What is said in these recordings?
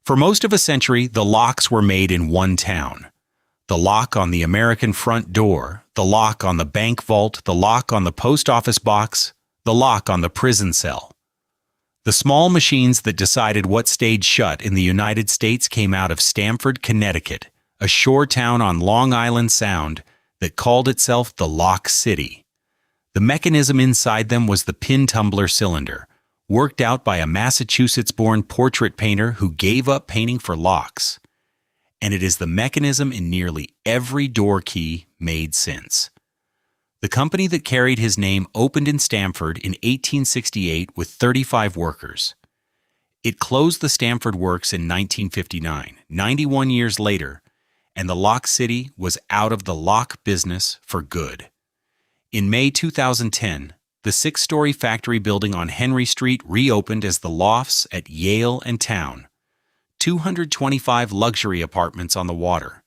For most of a century, the locks were made in one town. The lock on the American front door, the lock on the bank vault, the lock on the post office box, the lock on the prison cell. The small machines that decided what stayed shut in the United States came out of Stamford, Connecticut, a shore town on Long Island Sound that called itself the Lock City. The mechanism inside them was the pin tumbler cylinder, worked out by a Massachusetts-born portrait painter who gave up painting for locks. And it is the mechanism in nearly every door key made since. The company that carried his name opened in Stamford in 1868 with 35 workers. It closed the Stamford Works in 1959, 91 years later, and the Lock City was out of the lock business for good. In May 2010, the 6-story factory building on Henry Street reopened as the lofts at Yale and Towne. 225 luxury apartments on the water.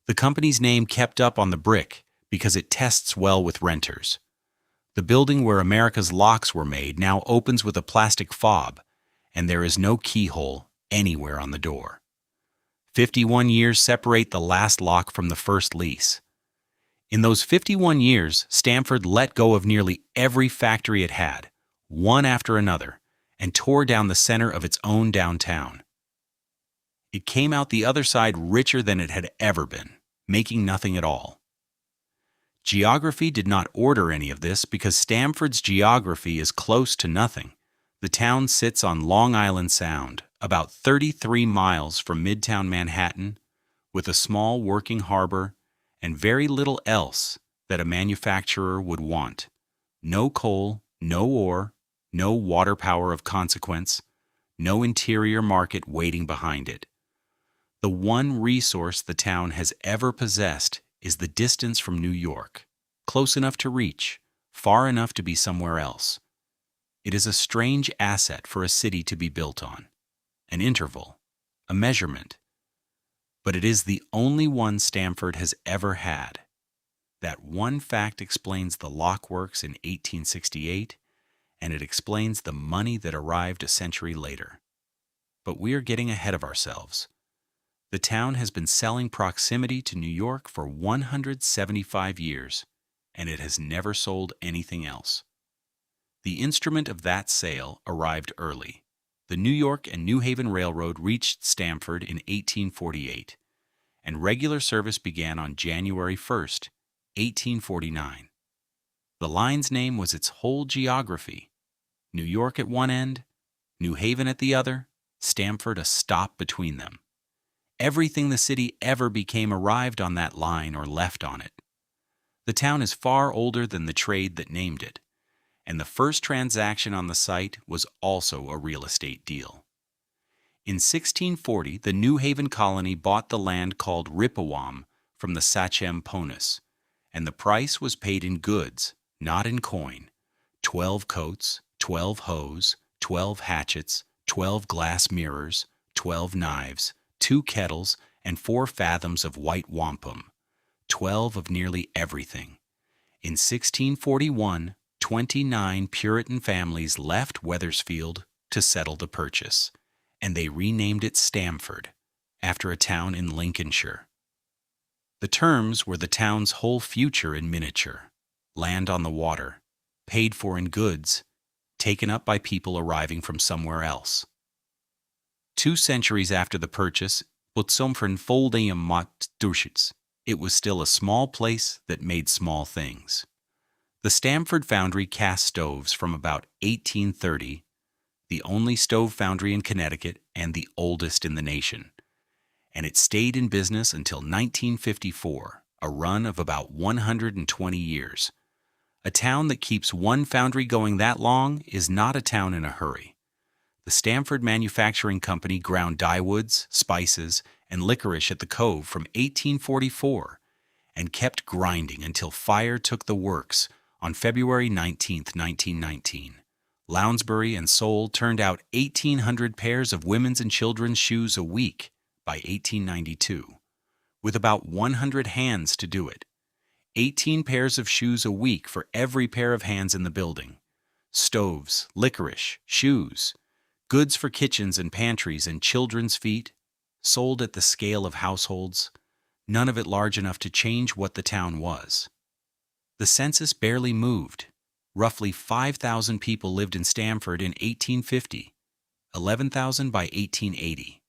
The company's name kept up on the brick because it tests well with renters. The building where America's locks were made now opens with a plastic fob, and there is no keyhole anywhere on the door. 51 years separate the last lock from the first lease. In those 51 years, Stamford let go of nearly every factory it had, one after another, and tore down the center of its own downtown. It came out the other side richer than it had ever been, making nothing at all. Geography did not order any of this because Stamford's geography is close to nothing. The town sits on Long Island Sound, about 33 miles from Midtown Manhattan, with a small working harbor and very little else that a manufacturer would want. No coal, no ore, no water power of consequence, no interior market waiting behind it. The one resource the town has ever possessed is the distance from New York, close enough to reach, far enough to be somewhere else. It is a strange asset for a city to be built on, an interval, a measurement. But it is the only one Stamford has ever had. That one fact explains the lock works in 1868, and it explains the money that arrived a century later. But we are getting ahead of ourselves. The town has been selling proximity to New York for 175 years, and it has never sold anything else. The instrument of that sale arrived early. The New York and New Haven Railroad reached Stamford in 1848, and regular service began on January 1st, 1849. The line's name was its whole geography. New York at one end, New Haven at the other, Stamford a stop between them. Everything the city ever became arrived on that line or left on it. The town is far older than the trade that named it, and the first transaction on the site was also a real estate deal. In 1640, the New Haven colony bought the land called Rippewam from the Sachem Ponus, and the price was paid in goods, not in coin. 12 coats, 12 hoes, 12 hatchets, 12 glass mirrors, 12 knives, 2 kettles, and 4 fathoms of white wampum, 12 of nearly everything. In 1641, 29 Puritan families left Wethersfield to settle the purchase, and they renamed it Stamford, after a town in Lincolnshire. The terms were the town's whole future in miniature, land on the water, paid for in goods, taken up by people arriving from somewhere else. 2 centuries after the purchase, it was still a small place that made small things. The Stamford foundry cast stoves from about 1830, the only stove foundry in Connecticut and the oldest in the nation. And it stayed in business until 1954, a run of about 120 years. A town that keeps one foundry going that long is not a town in a hurry. The Stamford Manufacturing Company ground dyewoods, spices, and licorice at the Cove from 1844 and kept grinding until fire took the works on February 19, 1919. Lounsbury and Seoul turned out 1,800 pairs of women's and children's shoes a week by 1892, with about 100 hands to do it. 18 pairs of shoes a week for every pair of hands in the building. Stoves, licorice, shoes, goods for kitchens and pantries and children's feet, sold at the scale of households, none of it large enough to change what the town was. The census barely moved. Roughly 5,000 people lived in Stamford in 1850, 11,000 by 1880.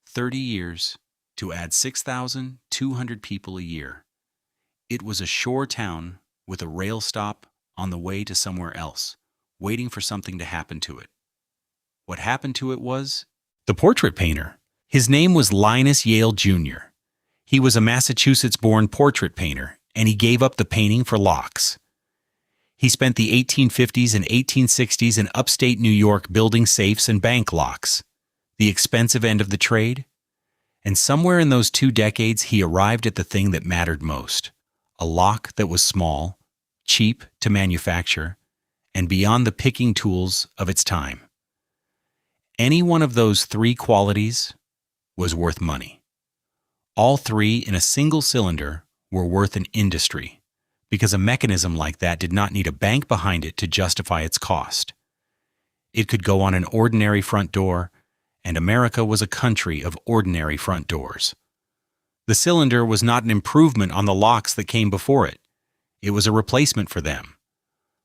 30 years to add 6,200 people a year. It was a shore town with a rail stop on the way to somewhere else, waiting for something to happen to it. What happened to it was the portrait painter. His name was Linus Yale Jr. He was a Massachusetts-born portrait painter, and he gave up the painting for locks. He spent the 1850s and 1860s in upstate New York building safes and bank locks, the expensive end of the trade. And somewhere in those 2 decades, he arrived at the thing that mattered most, a lock that was small, cheap to manufacture, and beyond the picking tools of its time. Any one of those 3 qualities was worth money. All 3 in a single cylinder were worth an industry, because a mechanism like that did not need a bank behind it to justify its cost. It could go on an ordinary front door, and America was a country of ordinary front doors. The cylinder was not an improvement on the locks that came before it. It was a replacement for them.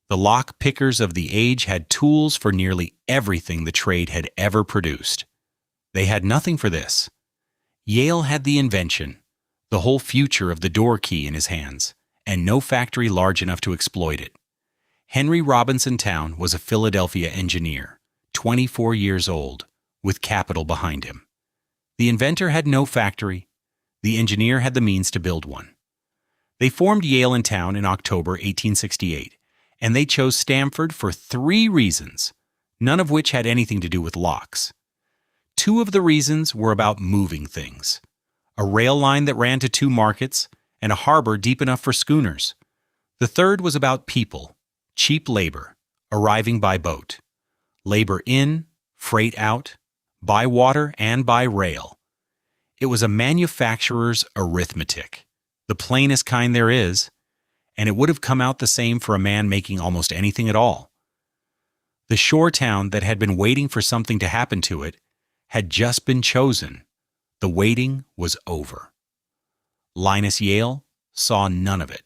The lock pickers of the age had tools for nearly everything the trade had ever produced. They had nothing for this. Yale had the invention, the whole future of the door key in his hands, and no factory large enough to exploit it. Henry Robinson Towne was a Philadelphia engineer, 24 years old, with capital behind him. The inventor had no factory. The engineer had the means to build one. They formed Yale and Towne in October 1868, and they chose Stamford for 3 reasons, none of which had anything to do with locks. 2 of the reasons were about moving things: a rail line that ran to 2 markets, and a harbor deep enough for schooners. The 3rd was about people, cheap labor, arriving by boat. Labor in, freight out, by water and by rail. It was a manufacturer's arithmetic, the plainest kind there is, and it would have come out the same for a man making almost anything at all. The shore town that had been waiting for something to happen to it had just been chosen. The waiting was over. Linus Yale saw none of it.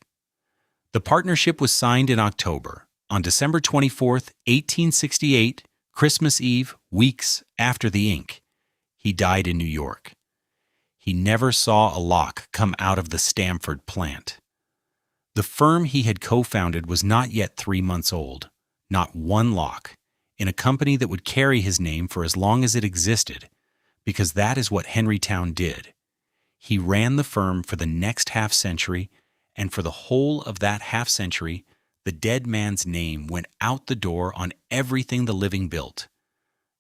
The partnership was signed in October. On December 24th, 1868, Christmas Eve, weeks after the ink, he died in New York. He never saw a lock come out of the Stamford plant. The firm he had co-founded was not yet 3 months old, not one lock, in a company that would carry his name for as long as it existed, because that is what Henry Towne did. He ran the firm for the next half-century, and for the whole of that half-century, the dead man's name went out the door on everything the living built.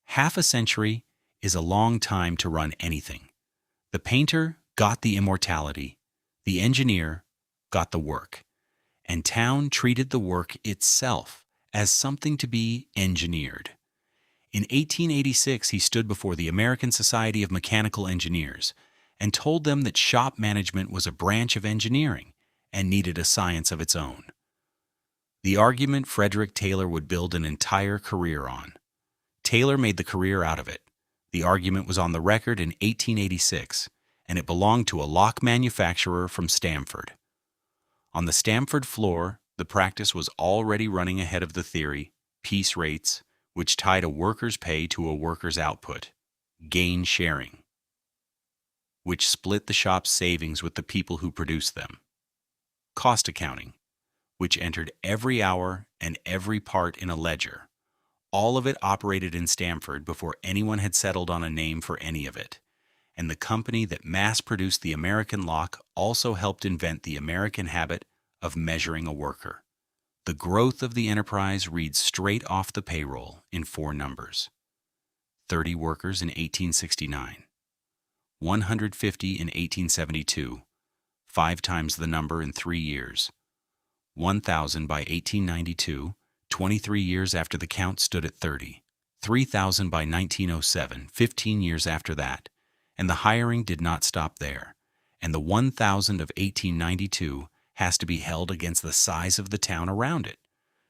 Half a century is a long time to run anything. The painter got the immortality, the engineer got the work, and Towne treated the work itself as something to be engineered. In 1886, he stood before the American Society of Mechanical Engineers and told them that shop management was a branch of engineering and needed a science of its own. The argument Frederick Taylor would build an entire career on. Taylor made the career out of it. The argument was on the record in 1886, and it belonged to a lock manufacturer from Stamford. On the Stamford floor, the practice was already running ahead of the theory, piece rates, which tied a worker's pay to a worker's output, gain sharing, which split the shop's savings with the people who produced them, cost accounting, which entered every hour and every part in a ledger. All of it operated in Stamford before anyone had settled on a name for any of it, and the company that mass-produced the American lock also helped invent the American habit of measuring a worker. The growth of the enterprise reads straight off the payroll in 4 numbers. 30 workers in 1869, 150 in 1872, 5 times the number in 3 years, 1,000 by 1892, 23 years after the count stood at 30, 3,000 by 1907, 15 years after that, and the hiring did not stop there, and the 1,000 of 1892 has to be held against the size of the town around it,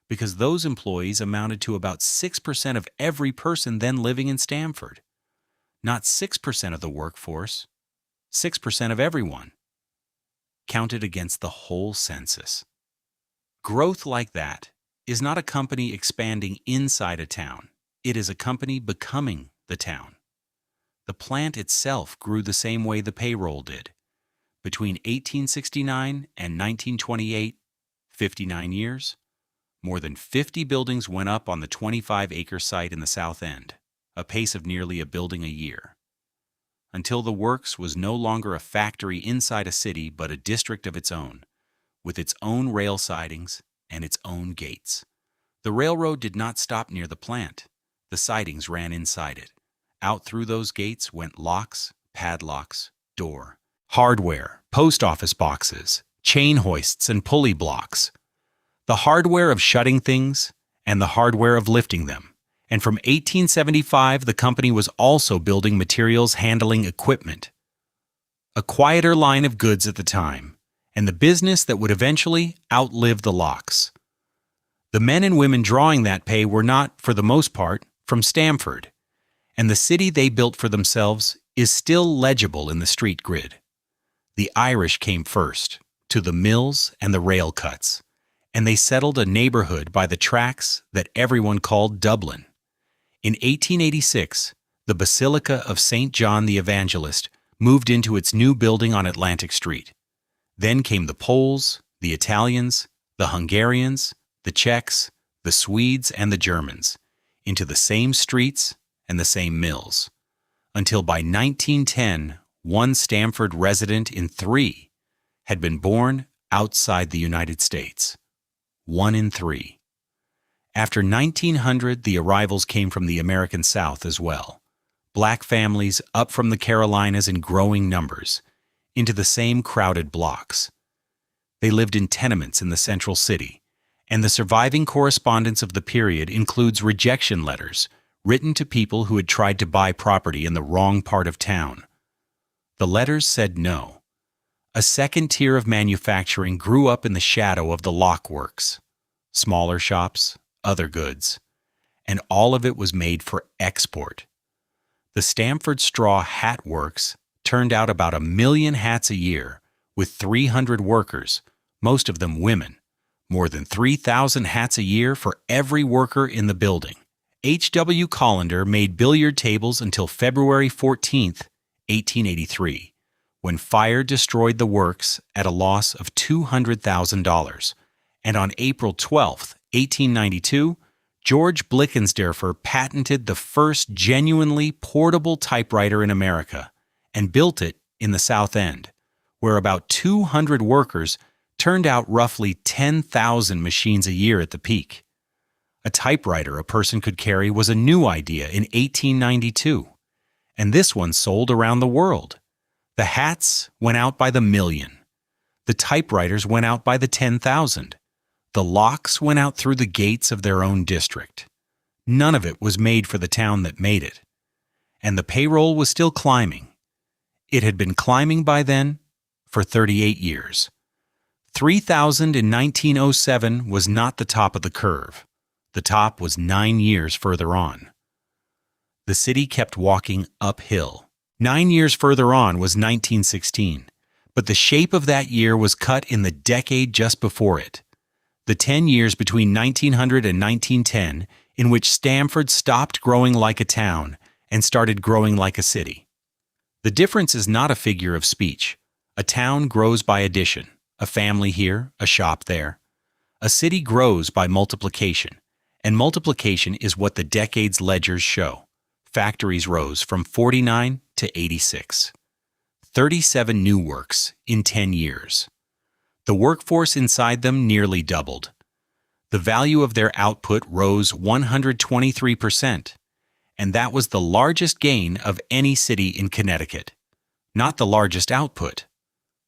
because those employees amounted to about 6% of every person then living in Stamford. Not 6% of the workforce, 6% of everyone, counted against the whole census. Growth like that is not a company expanding inside a town. It is a company becoming the town. The plant itself grew the same way the payroll did. Between 1869 and 1928, 59 years, more than 50 buildings went up on the 25-acre site in the South End, a pace of nearly a building a year, until the works was no longer a factory inside a city but a district of its own, with its own rail sidings and its own gates. The railroad did not stop near the plant. The sidings ran inside it. Out through those gates went locks, padlocks, door, hardware, post office boxes, chain hoists, and pulley blocks. The hardware of shutting things and the hardware of lifting them. And from 1875, the company was also building materials handling equipment. A quieter line of goods at the time, and the business that would eventually outlive the locks. The men and women drawing that pay were not, for the most part, from Stamford, and the city they built for themselves is still legible in the street grid. The Irish came first, to the mills and the rail cuts, and they settled a neighborhood by the tracks that everyone called Dublin. In 1886, the Basilica of St. John the Evangelist moved into its new building on Atlantic Street. Then came the Poles, the Italians, the Hungarians, the Czechs, the Swedes, and the Germans, into the same streets and the same mills, until by 1910, one Stamford resident in 3 had been born outside the United States. 1 in 3. After 1900, the arrivals came from the American South as well. Black families up from the Carolinas in growing numbers, into the same crowded blocks. They lived in tenements in the central city, and the surviving correspondence of the period includes rejection letters written to people who had tried to buy property in the wrong part of town. The letters said no. A second tier of manufacturing grew up in the shadow of the lock works. Smaller shops, other goods, and all of it was made for export. The Stamford Straw Hat Works turned out about 1 million hats a year, with 300 workers, most of them women, more than 3,000 hats a year for every worker in the building. H.W. Colander made billiard tables until February 14, 1883, when fire destroyed the works at a loss of $200,000, and on April 12, 1892, George Blickensderfer patented the first genuinely portable typewriter in America and built it in the South End, where about 200 workers turned out roughly 10,000 machines a year at the peak. A typewriter a person could carry was a new idea in 1892, and this one sold around the world. The hats went out by the million. The typewriters went out by the 10,000. The locks went out through the gates of their own district. None of it was made for the town that made it. And the payroll was still climbing. It had been climbing by then for 38 years. 3,000 in 1907 was not the top of the curve. The top was 9 years further on. The city kept walking uphill. 9 years further on was 1916, but the shape of that year was cut in the decade just before it. The 10 years between 1900 and 1910, in which Stamford stopped growing like a town and started growing like a city. The difference is not a figure of speech. A town grows by addition, a family here, a shop there. A city grows by multiplication, and multiplication is what the decade's ledgers show. Factories rose from 49 to 86. 37 new works in 10 years. The workforce inside them nearly doubled. The value of their output rose 123%, and that was the largest gain of any city in Connecticut. Not the largest output,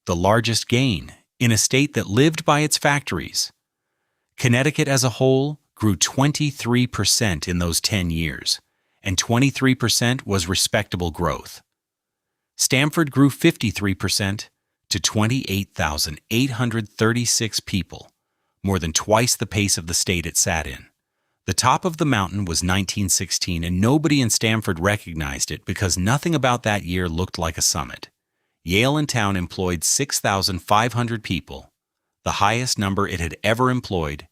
the largest gain in a state that lived by its factories. Connecticut as a whole grew 23% in those 10 years, and 23% was respectable growth. Stamford grew 53% to 28,836 people, more than twice the pace of the state it sat in. The top of the mountain was 1916, and nobody in Stamford recognized it because nothing about that year looked like a summit. Yale Towne employed 6,500 people, the highest number it had ever employed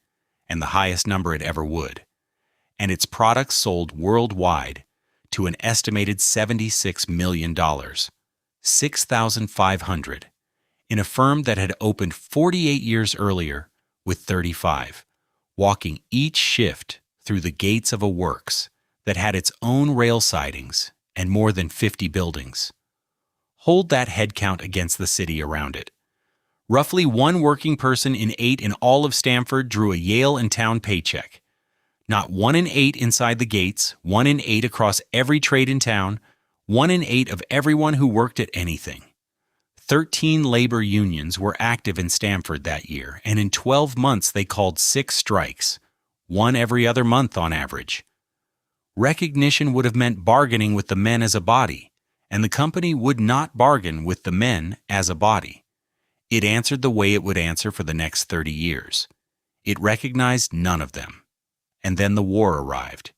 and the highest number it ever would. And its products sold worldwide to an estimated $76 million. 6,500, in a firm that had opened 48 years earlier with 35, walking each shift through the gates of a works that had its own rail sidings and more than 50 buildings. Hold that headcount against the city around it. Roughly one working person in 8 in all of Stamford drew a Yale Towne paycheck. Not 1 in 8 inside the gates, 1 in 8 across every trade in town, 1 in 8 of everyone who worked at anything. 13 labor unions were active in Stamford that year, and in 12 months they called 6 strikes, 1 every other month on average. Recognition would have meant bargaining with the men as a body, and the company would not bargain with the men as a body. It answered the way it would answer for the next 30 years. It recognized none of them. And then the war arrived,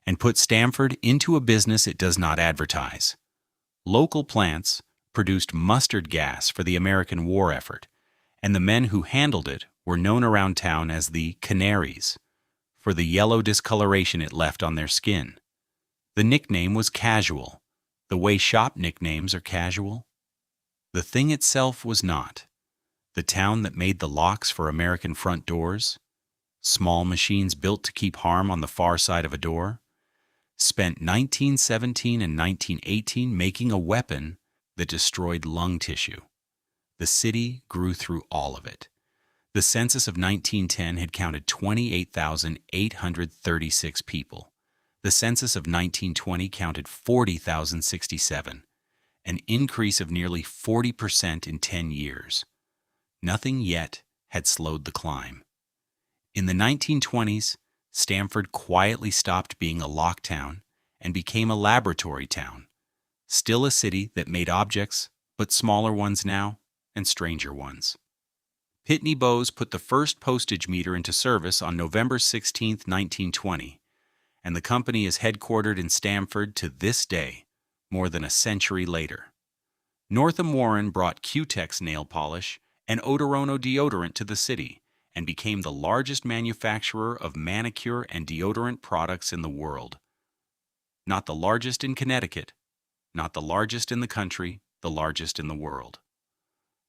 and put Stamford into a business it does not advertise. Local plants produced mustard gas for the American war effort, and the men who handled it were known around town as the Canaries, for the yellow discoloration it left on their skin. The nickname was casual, the way shop nicknames are casual. The thing itself was not. The town that made the locks for American front doors, small machines built to keep harm on the far side of a door, spent 1917 and 1918 making a weapon that destroyed lung tissue. The city grew through all of it. The census of 1910 had counted 28,836 people. The census of 1920 counted 40,067, an increase of nearly 40% in 10 years. Nothing yet had slowed the climb. In the 1920s, Stamford quietly stopped being a lock town and became a laboratory town, still a city that made objects, but smaller ones now and stranger ones. Pitney Bowes put the first postage meter into service on November 16, 1920, and the company is headquartered in Stamford to this day, more than a century later. Northam Warren brought Q-Tex nail polish and Odorono deodorant to the city and became the largest manufacturer of manicure and deodorant products in the world. Not the largest in Connecticut, not the largest in the country, the largest in the world.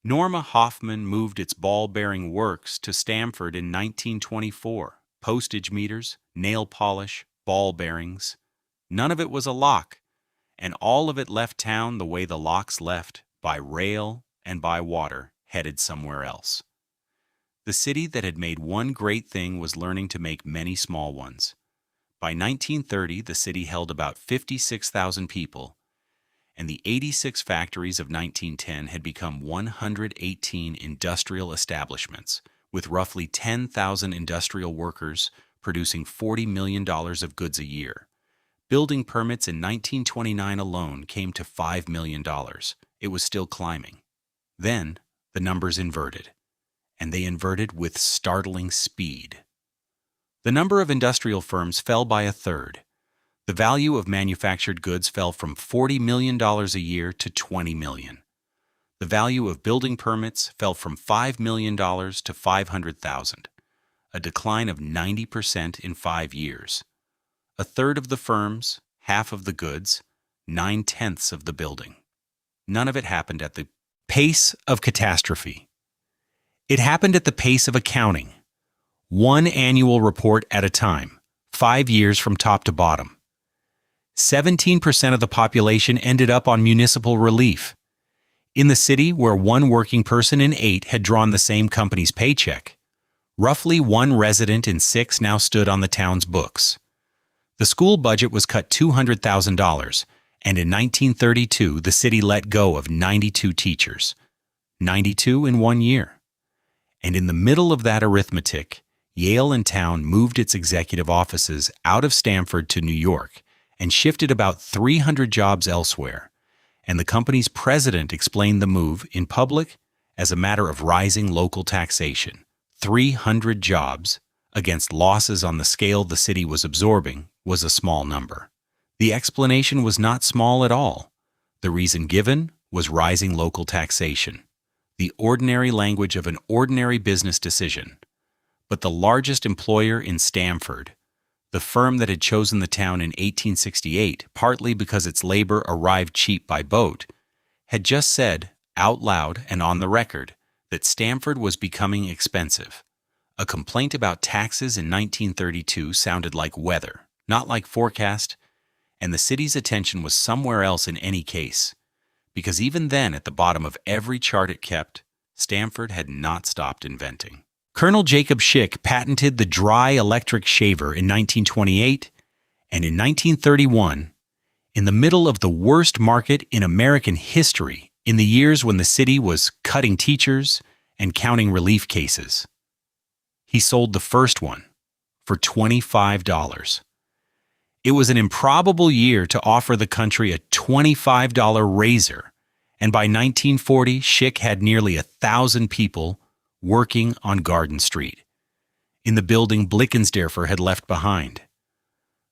Norma Hoffman moved its ball-bearing works to Stamford in 1924. Postage meters, nail polish, ball bearings. None of it was a lock, and all of it left town the way the locks left, by rail and by water, headed somewhere else. The city that had made one great thing was learning to make many small ones. By 1930, the city held about 56,000 people, and the 86 factories of 1910 had become 118 industrial establishments, with roughly 10,000 industrial workers producing $40 million of goods a year. Building permits in 1929 alone came to $5 million. It was still climbing. Then the numbers inverted, and they inverted with startling speed. The number of industrial firms fell by a third. The value of manufactured goods fell from $40 million a year to $20 million. The value of building permits fell from $5 million to $500,000, a decline of 90% in 5 years. A third of the firms, half of the goods, 9/10 of the building. None of it happened at the pace of catastrophe. It happened at the pace of accounting. One annual report at a time, 5 years from top to bottom. 17% of the population ended up on municipal relief. In the city where one working person in 8 had drawn the same company's paycheck, roughly one resident in 6 now stood on the town's books. The school budget was cut $200,000, and in 1932 the city let go of 92 teachers. 92 in 1 year. And in the middle of that arithmetic, Yale Towne moved its executive offices out of Stamford to New York and shifted about 300 jobs elsewhere, and the company's president explained the move in public as a matter of rising local taxation. 300 jobs, against losses on the scale the city was absorbing, was a small number. The explanation was not small at all. The reason given was rising local taxation, the ordinary language of an ordinary business decision. But the largest employer in Stamford, the firm that had chosen the town in 1868 partly because its labor arrived cheap by boat, had just said, out loud and on the record, that Stamford was becoming expensive. A complaint about taxes in 1932 sounded like weather, not like forecast, and the city's attention was somewhere else in any case, because even then at the bottom of every chart it kept, Stamford had not stopped inventing. Colonel Jacob Schick patented the dry electric shaver in 1928, and in 1931, in the middle of the worst market in American history, in the years when the city was cutting teachers and counting relief cases, he sold the first one for $25. It was an improbable year to offer the country a $25 razor, and by 1940, Schick had nearly 1,000 people working on Garden Street, in the building Blickensderfer had left behind.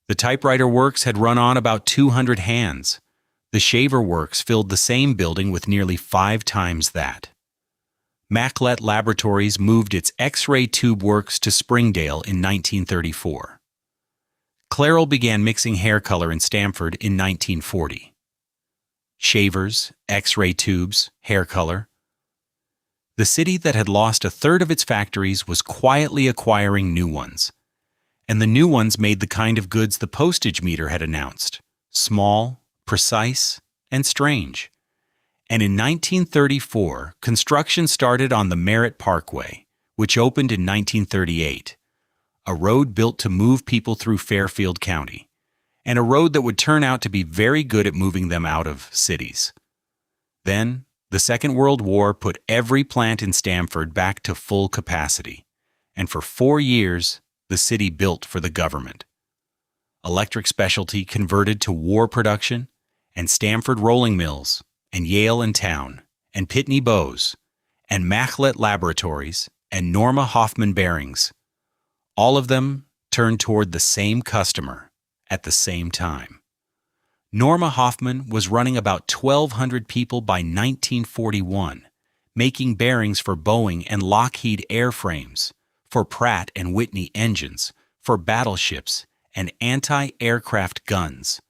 The typewriter works had run on about 200 hands. The shaver works filled the same building with nearly 5 times that. Maclet Laboratories moved its X-ray tube works to Springdale in 1934. Clairol began mixing hair color in Stamford in 1940. Shavers, X-ray tubes, hair color. The city that had lost a third of its factories was quietly acquiring new ones, and the new ones made the kind of goods the postage meter had announced: small, precise, and strange. And in 1934, construction started on the Merritt Parkway, which opened in 1938, a road built to move people through Fairfield County, and a road that would turn out to be very good at moving them out of cities. Then, the Second World War put every plant in Stamford back to full capacity, and for 4 years, the city built for the government. Electric Specialty converted to war production, and Stamford Rolling Mills, and Yale Towne, and Pitney Bowes, and Maclet Laboratories, and Norma Hoffman Bearings, all of them turned toward the same customer at the same time. Norma Hoffman was running about 1,200 people by 1941, making bearings for Boeing and Lockheed airframes, for Pratt and Whitney engines, for battleships and anti-aircraft guns.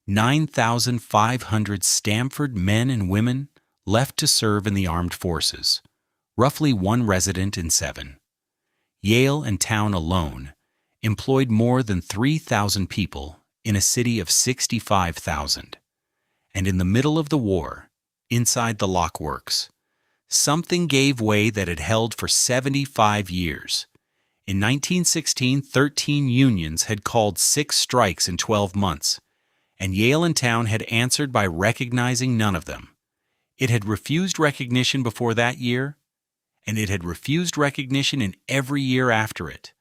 9,500 Stamford men and women left to serve in the armed forces, roughly 1 resident in 7. Yale Towne alone employed more than 3,000 people in a city of 65,000. And in the middle of the war, inside the lockworks, something gave way that had held for 75 years. In 1916, 13 unions had called 6 strikes in 12 months, and Yale Towne had answered by recognizing none of them. It had refused recognition before that year, and it had refused recognition in every year after it,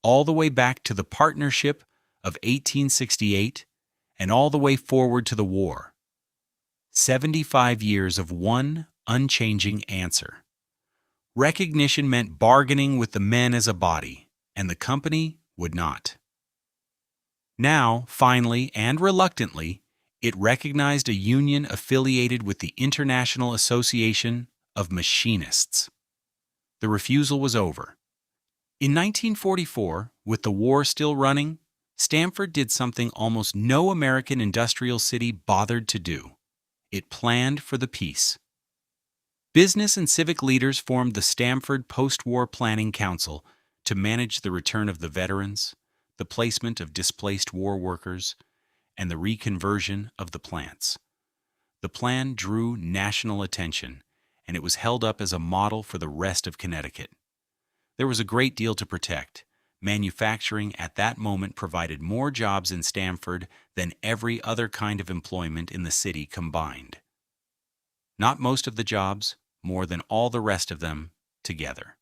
all the way back to the partnership of 1868 and all the way forward to the war. 75 years of one unchanging answer. Recognition meant bargaining with the men as a body, and the company would not. Now, finally and reluctantly, it recognized a union affiliated with the International Association of Machinists. The refusal was over. In 1944, with the war still running, Stamford did something almost no American industrial city bothered to do. It planned for the peace. Business and civic leaders formed the Stamford Post-War Planning Council to manage the return of the veterans, the placement of displaced war workers, and the reconversion of the plants. The plan drew national attention, and it was held up as a model for the rest of Connecticut. There was a great deal to protect. Manufacturing at that moment provided more jobs in Stamford than every other kind of employment in the city combined. Not most of the jobs, more than all the rest of them together.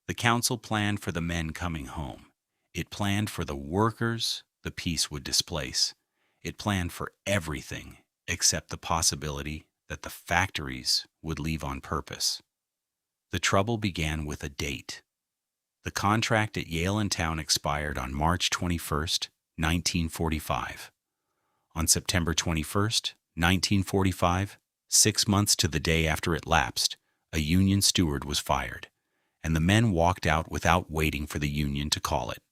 The council planned for the men coming home. It planned for the workers the peace would displace. It planned for everything except the possibility that the factories would leave on purpose. The trouble began with a date. The contract at Yale Towne expired on March 21, 1945. On September 21, 1945, 6 months to the day after it lapsed, a union steward was fired, and the men walked out without waiting for the union to call it.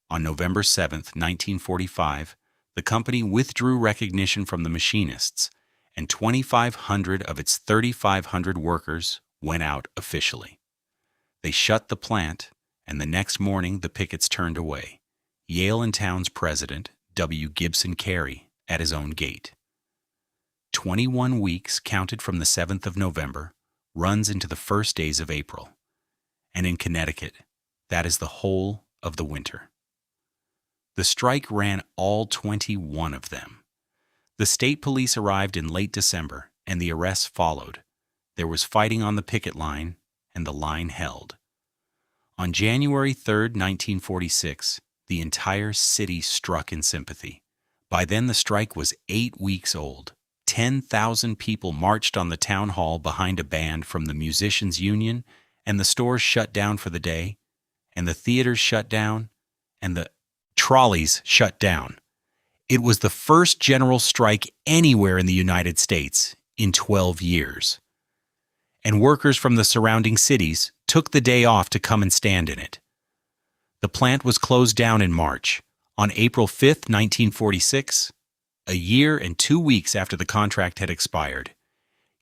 On November 7, 1945, the company withdrew recognition from the machinists, and 2,500 of its 3,500 workers went out officially. They shut the plant, and the next morning the pickets turned away, Yale Towne's president, W. Gibson Carey, at his own gate. 21 weeks counted from the 7th of November runs into the first days of April, and in Connecticut, that is the whole of the winter. The strike ran all 21 of them. The state police arrived in late December, and the arrests followed. There was fighting on the picket line, and the line held. On January 3, 1946, the entire city struck in sympathy. By then, the strike was 8 weeks old. 10,000 people marched on the town hall behind a band from the Musicians' Union, and the stores shut down for the day, and the theaters shut down, and the trolleys shut down. It was the first general strike anywhere in the United States in 12 years. And workers from the surrounding cities took the day off to come and stand in it. The plant was closed down in March. On April 5, 1946, a year and 2 weeks after the contract had expired,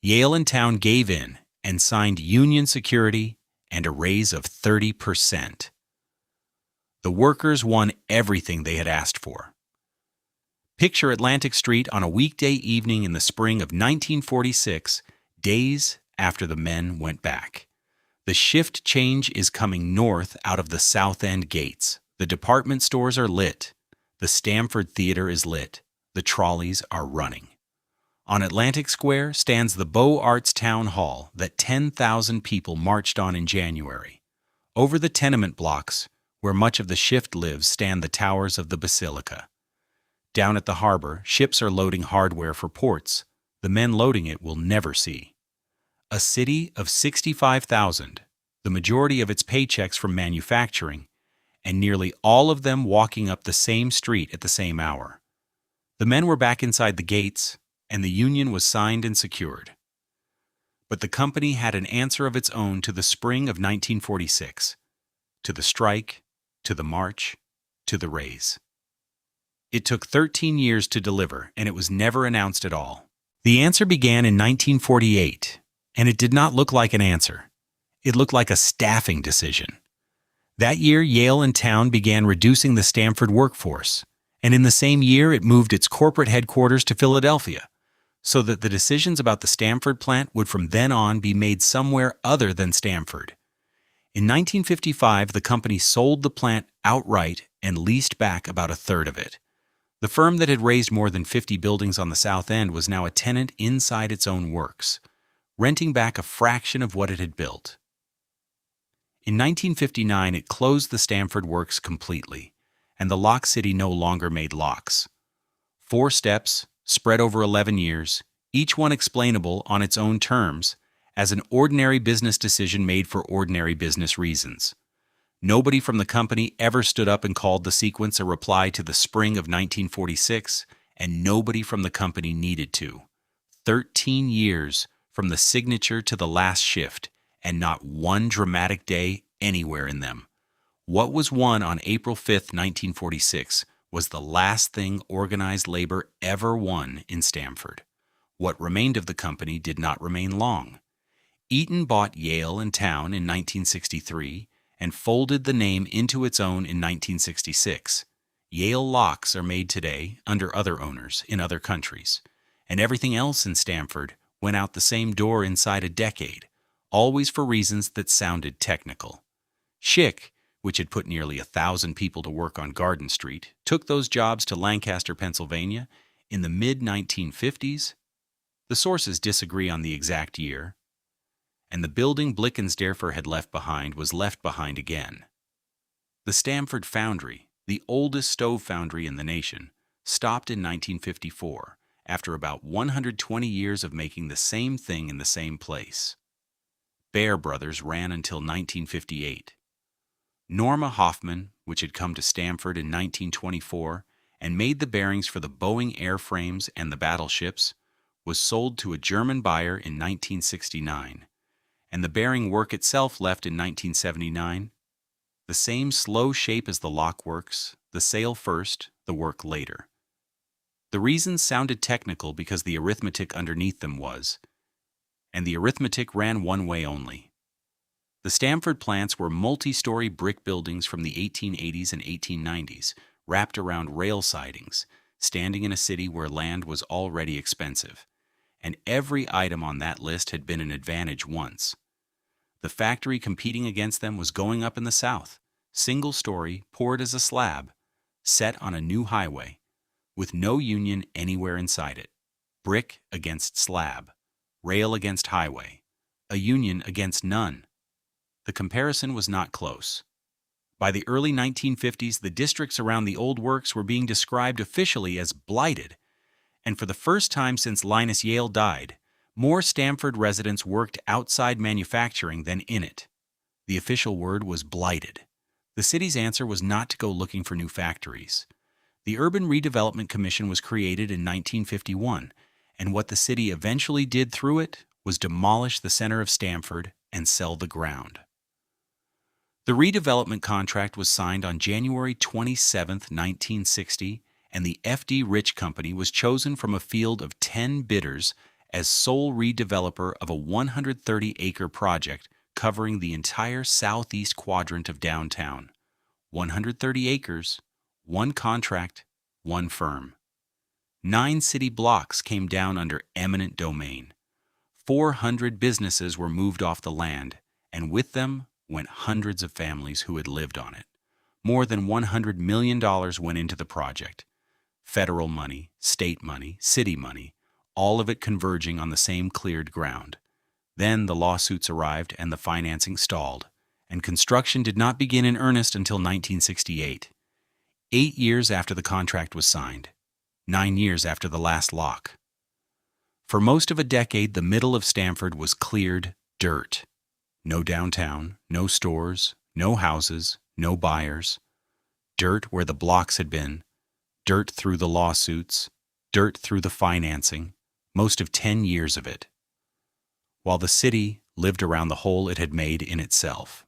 Yale Towne gave in and signed union security and a raise of 30%. The workers won everything they had asked for. Picture Atlantic Street on a weekday evening in the spring of 1946, days after the men went back. The shift change is coming north out of the South End gates. The department stores are lit. The Stamford Theater is lit. The trolleys are running. On Atlantic Square stands the Beaux Arts Town Hall that 10,000 people marched on in January. Over the tenement blocks, where much of the shift lives, stand the towers of the Basilica. Down at the harbor, ships are loading hardware for ports. The men loading it will never see. A city of 65,000, the majority of its paychecks from manufacturing, and nearly all of them walking up the same street at the same hour. The men were back inside the gates, and the union was signed and secured. But the company had an answer of its own to the spring of 1946, to the strike, to the march, to the raise. It took 13 years to deliver, and it was never announced at all. The answer began in 1948, and it did not look like an answer. It looked like a staffing decision. That year, Yale Towne began reducing the Stamford workforce, and in the same year it moved its corporate headquarters to Philadelphia, so that the decisions about the Stamford plant would from then on be made somewhere other than Stamford. In 1955, the company sold the plant outright and leased back about a third of it. The firm that had raised more than 50 buildings on the South End was now a tenant inside its own works, renting back a fraction of what it had built. In 1959, it closed the Stamford works completely, and the Lock City no longer made locks. 4 steps, spread over 11 years, each one explainable on its own terms, as an ordinary business decision made for ordinary business reasons. Nobody from the company ever stood up and called the sequence a reply to the spring of 1946, and nobody from the company needed to. 13 years from the signature to the last shift, and not one dramatic day anywhere in them. What was won on April 5, 1946, was the last thing organized labor ever won in Stamford. What remained of the company did not remain long. Eaton bought Yale Towne in 1963 and folded the name into its own in 1966. Yale locks are made today under other owners in other countries, and everything else in Stamford went out the same door inside a decade, always for reasons that sounded technical. Schick, which had put nearly 1,000 people to work on Garden Street, took those jobs to Lancaster, Pennsylvania, in the mid-1950s. The sources disagree on the exact year, and the building Blickensderfer had left behind was left behind again. The Stamford Foundry, the oldest stove foundry in the nation, stopped in 1954 after about 120 years of making the same thing in the same place. Bear Brothers ran until 1958. Norma Hoffman, which had come to Stamford in 1924 and made the bearings for the Boeing airframes and the battleships, was sold to a German buyer in 1969, and the bearing work itself left in 1979. The same slow shape as the lock works, the sale first, the work later. The reasons sounded technical because the arithmetic underneath them was, and the arithmetic ran one way only. The Stamford plants were multi-story brick buildings from the 1880s and 1890s, wrapped around rail sidings, standing in a city where land was already expensive, and every item on that list had been an advantage once. The factory competing against them was going up in the south, single story, poured as a slab, set on a new highway, with no union anywhere inside it. Brick against slab, rail against highway, a union against none. The comparison was not close. By the early 1950s, the districts around the old works were being described officially as blighted, and for the first time since Linus Yale died, more Stamford residents worked outside manufacturing than in it. The official word was blighted. The city's answer was not to go looking for new factories. The Urban Redevelopment Commission was created in 1951, and what the city eventually did through it was demolish the center of Stamford and sell the ground. The redevelopment contract was signed on January 27, 1960, and the F.D. Rich Company was chosen from a field of 10 bidders as sole redeveloper of a 130-acre project covering the entire southeast quadrant of downtown. 130 acres, one contract, one firm. 9 city blocks came down under eminent domain. 400 businesses were moved off the land, and with them went hundreds of families who had lived on it. More than $100 million went into the project. Federal money, state money, city money, all of it converging on the same cleared ground. Then the lawsuits arrived and the financing stalled, and construction did not begin in earnest until 1968. 8 years after the contract was signed. 9 years after the last lock. For most of a decade, the middle of Stamford was cleared dirt. No downtown, no stores, no houses, no buyers. Dirt where the blocks had been. Dirt through the lawsuits. Dirt through the financing. Most of 10 years of it. While the city lived around the hole it had made in itself.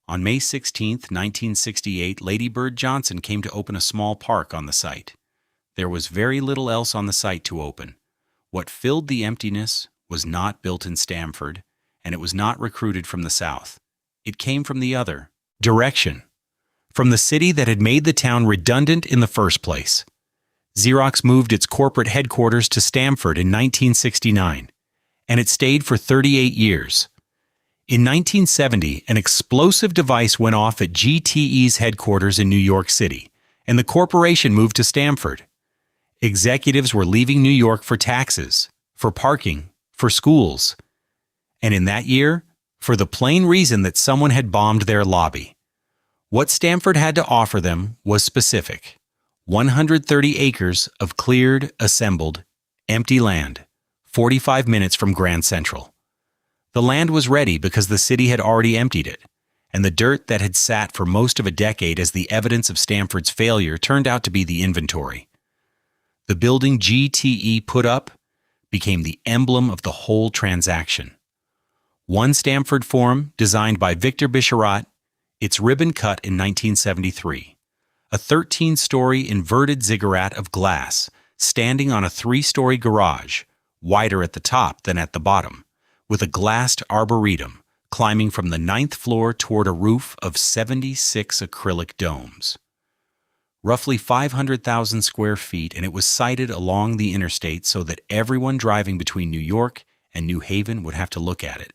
On May 16, 1968, Lady Bird Johnson came to open a small park on the site. There was very little else on the site to open. What filled the emptiness was not built in Stamford, and it was not recruited from the south. It came from the other direction, from the city that had made the town redundant in the first place. Xerox moved its corporate headquarters to Stamford in 1969, and it stayed for 38 years. In 1970, an explosive device went off at GTE's headquarters in New York City, and the corporation moved to Stamford. Executives were leaving New York for taxes, for parking, for schools, and in that year, for the plain reason that someone had bombed their lobby. What Stamford had to offer them was specific. 130 acres of cleared, assembled, empty land, 45 minutes from Grand Central. The land was ready because the city had already emptied it, and the dirt that had sat for most of a decade as the evidence of Stamford's failure turned out to be the inventory. The building GTE put up became the emblem of the whole transaction. One Stamford Forum, designed by Victor Bisharat, its ribbon cut in 1973. A 13-story inverted ziggurat of glass, standing on a 3-story garage, wider at the top than at the bottom, with a glassed arboretum climbing from the 9th floor toward a roof of 76 acrylic domes. Roughly 500,000 square feet, and it was sited along the interstate so that everyone driving between New York and New Haven would have to look at it.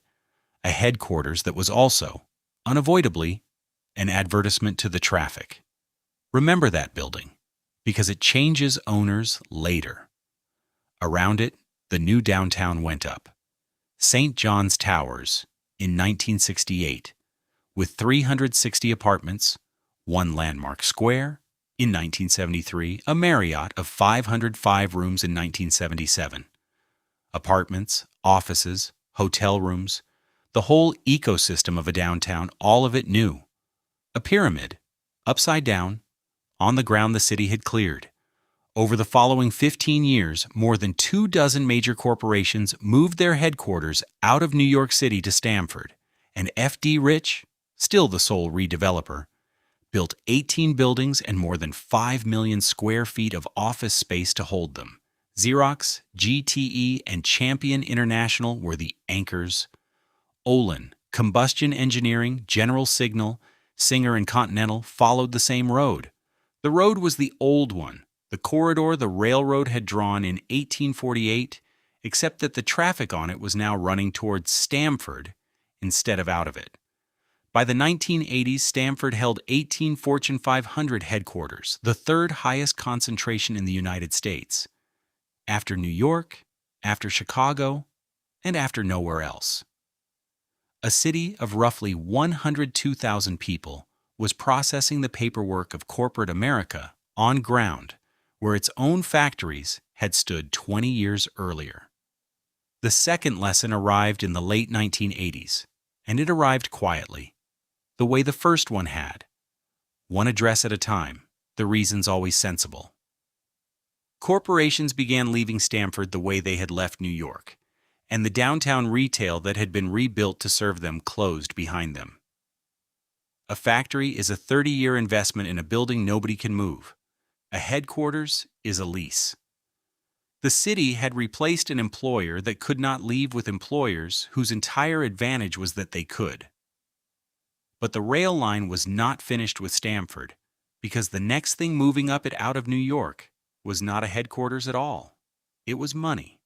A headquarters that was also, unavoidably, an advertisement to the traffic. Remember that building, because it changes owners later. Around it, the new downtown went up. St. John's Towers, in 1968, with 360 apartments, one landmark square, in 1973, a Marriott of 505 rooms in 1977. Apartments, offices, hotel rooms, the whole ecosystem of a downtown, all of it new. A pyramid, upside down, on the ground the city had cleared. Over the following 15 years, more than 24 major corporations moved their headquarters out of New York City to Stamford, and F.D. Rich, still the sole redeveloper, built 18 buildings and more than 5 million square feet of office space to hold them. Xerox, GTE, and Champion International were the anchors. Olin, Combustion Engineering, General Signal, Singer and Continental followed the same road. The road was the old one, the corridor the railroad had drawn in 1848, except that the traffic on it was now running towards Stamford instead of out of it. By the 1980s, Stamford held 18 Fortune 500 headquarters, the third highest concentration in the United States, after New York, after Chicago, and after nowhere else. A city of roughly 102,000 people was processing the paperwork of corporate America on ground, where its own factories had stood 20 years earlier. The second lesson arrived in the late 1980s, and it arrived quietly, the way the first one had. One address at a time, the reasons always sensible. Corporations began leaving Stamford the way they had left New York, and the downtown retail that had been rebuilt to serve them closed behind them. A factory is a 30-year investment in a building nobody can move. A headquarters is a lease. The city had replaced an employer that could not leave with employers whose entire advantage was that they could. But the rail line was not finished with Stamford, because the next thing moving up it out of New York was not a headquarters at all. It was money,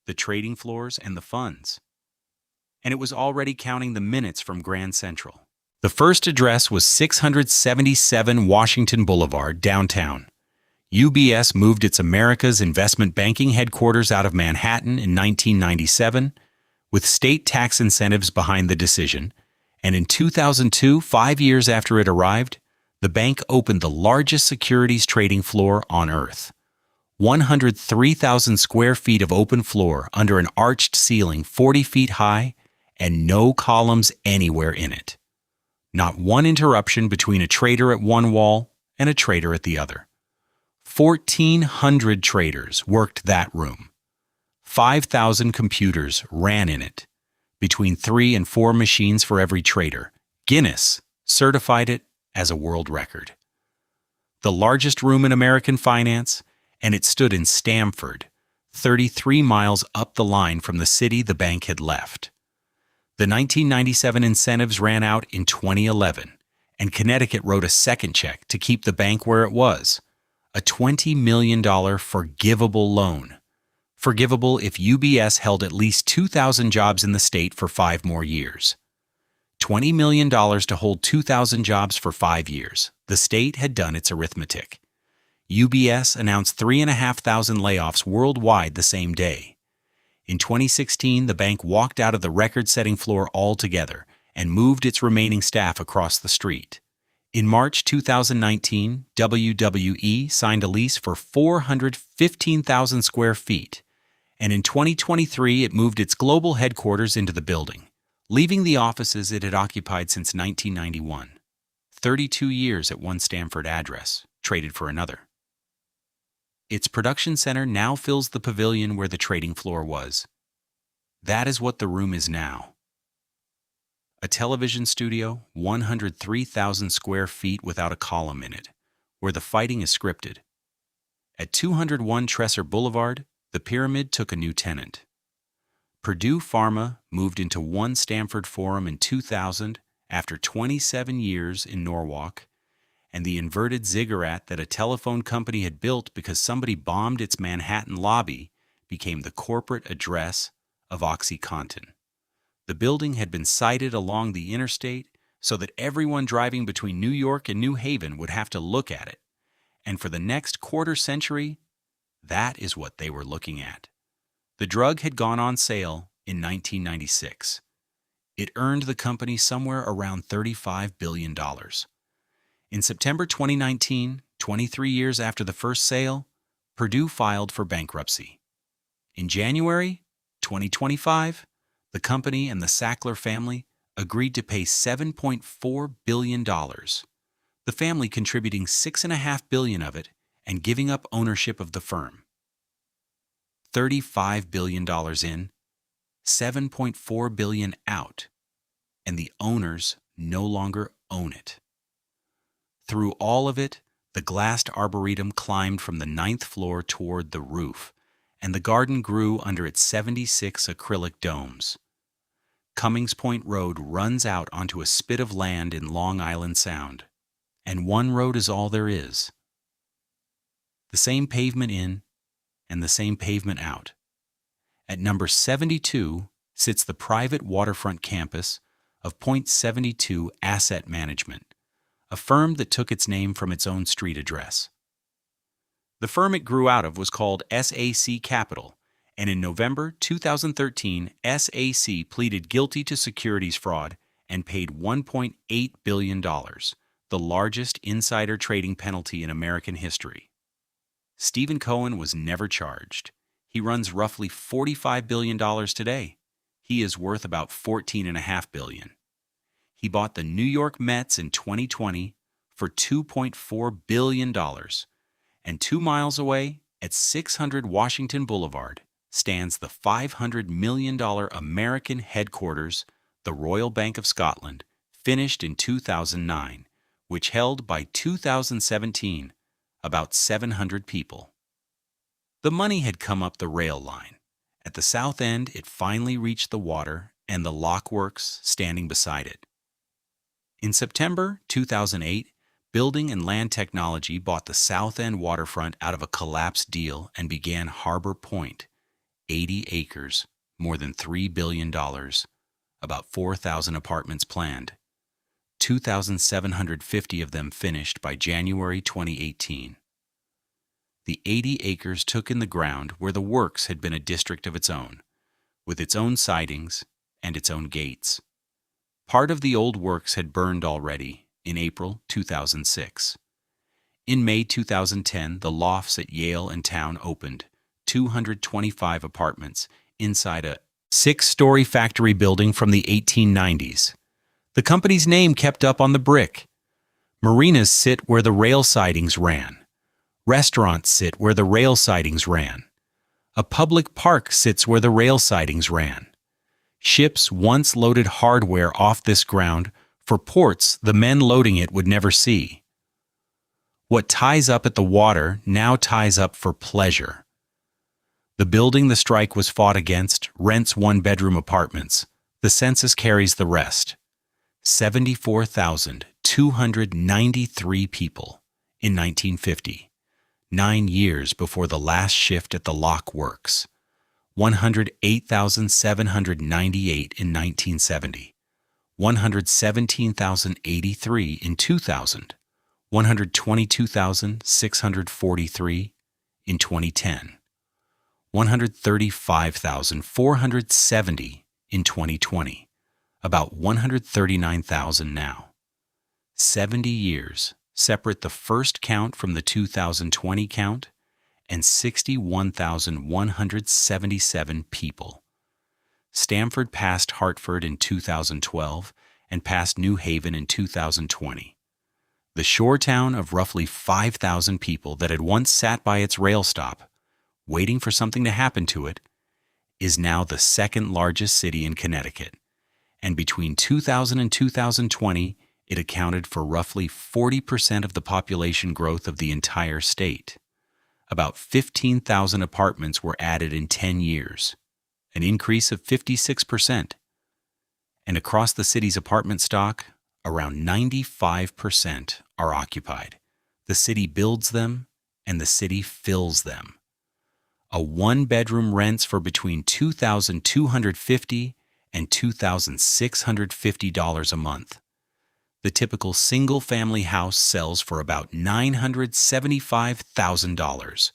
the trading floors and the funds. And it was already counting the minutes from Grand Central. The first address was 677 Washington Boulevard, downtown. UBS moved its America's investment banking headquarters out of Manhattan in 1997, with state tax incentives behind the decision, and in 2002, 5 years after it arrived, the bank opened the largest securities trading floor on Earth. 103,000 square feet of open floor under an arched ceiling 40 feet high and no columns anywhere in it. Not one interruption between a trader at one wall and a trader at the other. 1,400 traders worked that room. 5,000 computers ran in it, between 3 and 4 machines for every trader. Guinness certified it as a world record. The largest room in American finance, and it stood in Stamford, 33 miles up the line from the city the bank had left. The 1997 incentives ran out in 2011, and Connecticut wrote a second check to keep the bank where it was, a $20 million forgivable loan. Forgivable if UBS held at least 2,000 jobs in the state for 5 more years. $20 million to hold 2,000 jobs for 5 years. The state had done its arithmetic. UBS announced 3,500 layoffs worldwide the same day. In 2016, the bank walked out of the record-setting floor altogether and moved its remaining staff across the street. In March 2019, WWE signed a lease for 415,000 square feet, and in 2023 it moved its global headquarters into the building, leaving the offices it had occupied since 1991. 32 years at one Stamford address, traded for another. Its production center now fills the pavilion where the trading floor was. That is what the room is now. A television studio, 103,000 square feet without a column in it, where the fighting is scripted. At 201 Tresser Boulevard, the pyramid took a new tenant. Purdue Pharma moved into One Stamford Forum in 2000 after 27 years in Norwalk, and the inverted ziggurat that a telephone company had built because somebody bombed its Manhattan lobby became the corporate address of OxyContin. The building had been sited along the interstate so that everyone driving between New York and New Haven would have to look at it, and for the next quarter century, that is what they were looking at. The drug had gone on sale in 1996. It earned the company somewhere around $35 billion. In September 2019, 23 years after the first sale, Purdue filed for bankruptcy. In January 2025, the company and the Sackler family agreed to pay $7.4 billion the family contributing $6.5 billion of it and giving up ownership of the firm. $35 billion in, $7.4 billion out, and the owners no longer own it. Through all of it, the glassed arboretum climbed from the 9th floor toward the roof, and the garden grew under its 76 acrylic domes. Cummings Point Road runs out onto a spit of land in Long Island Sound, and one road is all there is. The same pavement in and the same pavement out. At number 72 sits the private waterfront campus of Point 72 Asset Management, a firm that took its name from its own street address. The firm it grew out of was called SAC Capital, and in November 2013, SAC pleaded guilty to securities fraud and paid $1.8 billion, the largest insider trading penalty in American history. Stephen Cohen was never charged. He runs roughly $45 billion today. He is worth about $14.5 billion. He bought the New York Mets in 2020 for $2.4 billion. And 2 miles away, at 600 Washington Boulevard, stands the $500 million American headquarters, the Royal Bank of Scotland, finished in 2009, which held by 2017 about 700 people. The money had come up the rail line. At the south end, it finally reached the water and the lockworks standing beside it. In September 2008, Building and Land Technology bought the South End waterfront out of a collapsed deal and began Harbor Point, 80 acres, more than $3 billion, about 4,000 apartments planned, 2,750 of them finished by January 2018. The 80 acres took in the ground where the works had been a district of its own, with its own sidings and its own gates. Part of the old works had burned already in April 2006. In May 2010, the lofts at Yale and Towne opened, 225 apartments inside a 6-story factory building from the 1890s. The company's name kept up on the brick. Marinas sit where the rail sidings ran. Restaurants sit where the rail sidings ran. A public park sits where the rail sidings ran. Ships once loaded hardware off this ground for ports the men loading it would never see. What ties up at the water now ties up for pleasure. The building the strike was fought against rents 1-bedroom apartments. The census carries the rest. 74,293 people in 1950, 9 years before the last shift at the lock works. 108,798 in 1970. 117,083 in 2000, 122,643 in 2010, 135,470 in 2020, about 139,000 now. 70 years separate the first count from the 2020 count, and 61,177 people. Stamford passed Hartford in 2012 and passed New Haven in 2020. The shore town of roughly 5,000 people that had once sat by its rail stop, waiting for something to happen to it, is now the second largest city in Connecticut, and between 2000 and 2020, it accounted for roughly 40% of the population growth of the entire state. About 15,000 apartments were added in 10 years, an increase of 56%. And across the city's apartment stock, around 95% are occupied. The city builds them, and the city fills them. A 1-bedroom rents for between $2,250 and $2,650 a month. The typical single-family house sells for about $975,000.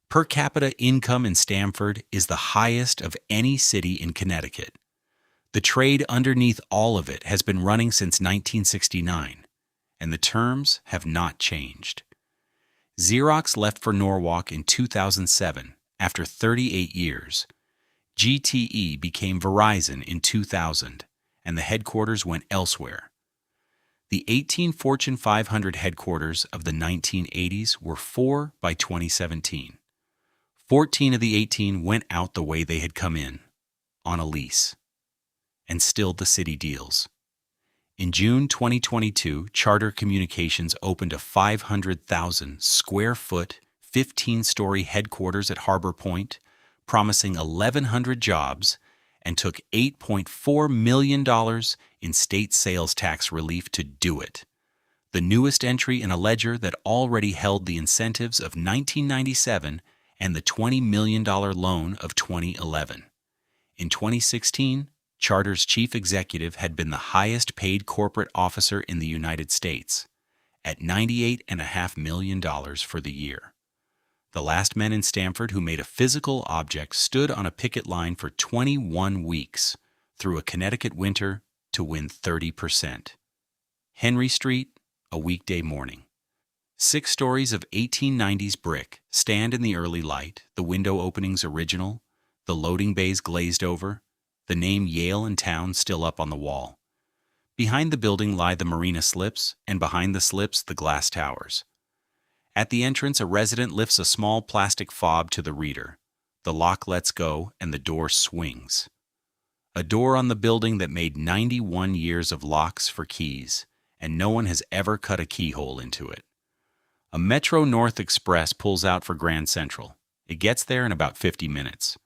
Per capita income in Stamford is the highest of any city in Connecticut. The trade underneath all of it has been running since 1969, and the terms have not changed. Xerox left for Norwalk in 2007 after 38 years. GTE became Verizon in 2000, and the headquarters went elsewhere. The 18 Fortune 500 headquarters of the 1980s were 4 by 2017. 14 of the 18 went out the way they had come in, on a lease. And still the city deals. In June 2022, Charter Communications opened a 500,000 square foot, 15-story headquarters at Harbor Point, promising 1,100 jobs, and took $8.4 million in state sales tax relief to do it. The newest entry in a ledger that already held the incentives of 1997 and the $20 million loan of 2011. In 2016, Charter's chief executive had been the highest paid corporate officer in the United States, at $98.5 million for the year. The last men in Stamford who made a physical object stood on a picket line for 21 weeks through a Connecticut winter to win 30%. Henry Street, a weekday morning. 6 stories of 1890s brick stand in the early light, the window openings original, the loading bays glazed over, the name Yale Towne still up on the wall. Behind the building lie the marina slips, and behind the slips the glass towers. At the entrance, a resident lifts a small plastic fob to the reader. The lock lets go, and the door swings. A door on the building that made 91 years of locks for keys, and no one has ever cut a keyhole into it. A Metro North Express pulls out for Grand Central. It gets there in about 50 minutes.